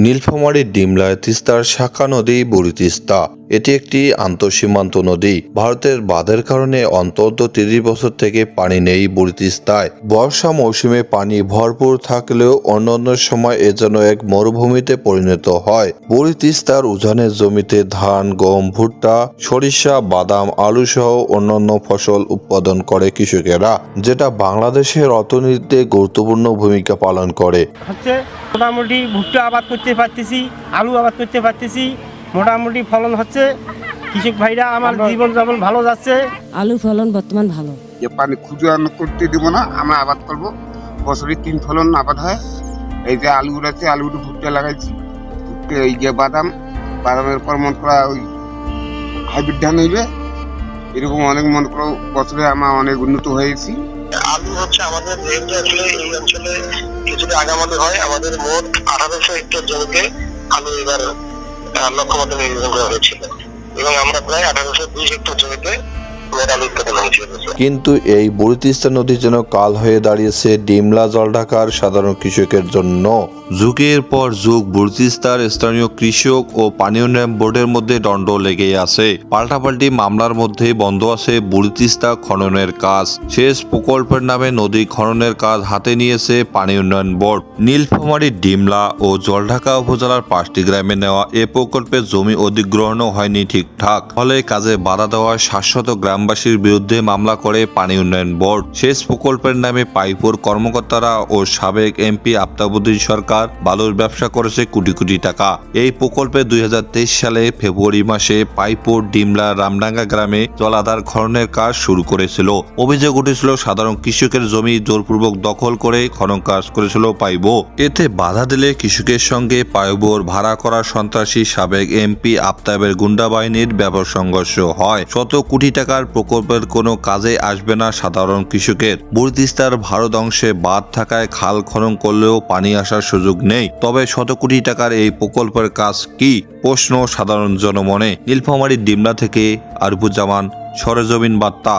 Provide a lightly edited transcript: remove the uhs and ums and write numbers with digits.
নীলফামারীর ডিমলায় তিস্তার শাখা নদী বুড়ি তিস্তা। এটি একটি আন্তঃসীমান্ত নদী। ভারতের বাঁধের কারণে অন্তত ৩০ বছর থেকে পানি নেই বুড়ি তিস্তায়। বর্ষা মৌসুমে পানি ভরপুর থাকলেও অন্যান্য সময় এ যেন এক মরুভূমিতে পরিণত হয়। বুড়ি তিস্তার উজানের জমিতে ধান, গম, ভুট্টা, সরিষা, বাদাম, আলু সহ অন্যান্য ফসল উৎপাদন করে কৃষকেরা, যেটা বাংলাদেশের অর্থনীতিতে গুরুত্বপূর্ণ ভূমিকা পালন করে। মোটামুটি ভুট্টা আবাদ করতে পারতেছি, আলু আবাদ করতে পারতেছি, মোটামুটি ফলন হচ্ছে। কৃষক ভাইরা আমার জীবনযাপন ভালো যাচ্ছে। আলু ফলন বর্তমান ভালো। যে পানি খুঁজে করতে দিব না, আমরা আবাদ করব। বছরে 3 ফলন আবাদ হয়। এই যে আলু আছে, আলুটা ভুট্টা লাগাইছি, ভুট্টা এই যে বাদামের পর মন করা ওই হাইব্রিড ধান হইবে। এরকম অনেক মন করা বছরে আমরা অনেক উন্নত হয়েছি। আলু হচ্ছে আমাদের এই অঞ্চলে কিছুটা আগামাদি হয়। আমাদের মোট 1800 হেক্টর জমিতে আলু এবার লক্ষ্যমাত্রা নির্ধারণ করা হয়েছিল এবং আমরা প্রায় 1802 হেক্টর জমিতে আলু উৎপাদন হয়েছিল। কিন্তু এই বুড়ি তিস্তা নদী যেন কাল হয়ে দাঁড়িয়েছে ডিমলা জলঢাকার সাধারণ কৃষকের জন্য। যুগের পর যুগ বুড়ি তিস্তার স্থানীয় কৃষক ও পানি উন্নয়ন বোর্ডের মধ্যে দ্বন্দ্ব লেগেই আছে। পাল্টাপাল্টি মামলার মধ্যে বন্ধ আছে বুড়ি তিস্তা খননের কাজ। শেষ প্রকল্পের নামে নদী খননের কাজ হাতে নিয়েছে পানি উন্নয়ন বোর্ড। নীলফামারীর ডিমলা ও জলঢাকা উপজেলার 5টি গ্রামে নেওয়া এ প্রকল্পের জমি অধিগ্রহণও হয়নি ঠিকঠাক। ফলে কাজে বাধা দেওয়ায় শাশ্বত গ্রামবাসীর বিরুদ্ধে মামলা করে পানি উন্নয়ন বোর্ড। শেষ প্রকল্পের নামে পাইপোর কর্মকর্তারা ও সাবেক এমপি আফতাবউদ্দিন সরকার বালুর ব্যবসা করেছে কোটি কোটি টাকা। এই প্রকল্পে 2023 সালে ফেব্রুয়ারি মাসে পাইপোর ডিমলা রামডাঙ্গা গ্রামে জলাধার খননের কাজ শুরু করেছিল। অভিযোগ উঠেছিল সাধারণ কৃষকের জমি জোরপূর্বক দখল করে খনন কাজ করেছিল পাইবো। এতে বাধা দিলে কৃষকের সঙ্গে পাইবোর ভাড়া করা সন্ত্রাসী সাবেক এমপি আফতাবের গুন্ডা বাহিনীর ব্যাপক সংঘর্ষ হয়। শত কোটি টাকার প্রকল্পের কোনো কাজে আসবে না সাধারণ কৃষকের। বুড়ি তিস্তার ভারত অংশে বাঁধ থাকায় খাল খনন করলেও পানি আসার সুযোগ নেই। তবে শত কোটি টাকার এই প্রকল্পের কাজ কি, প্রশ্ন সাধারণ জনমনে। নীলফামারীর ডিমলা থেকে আরিফুজ্জামান, সরেজমিন বার্তা।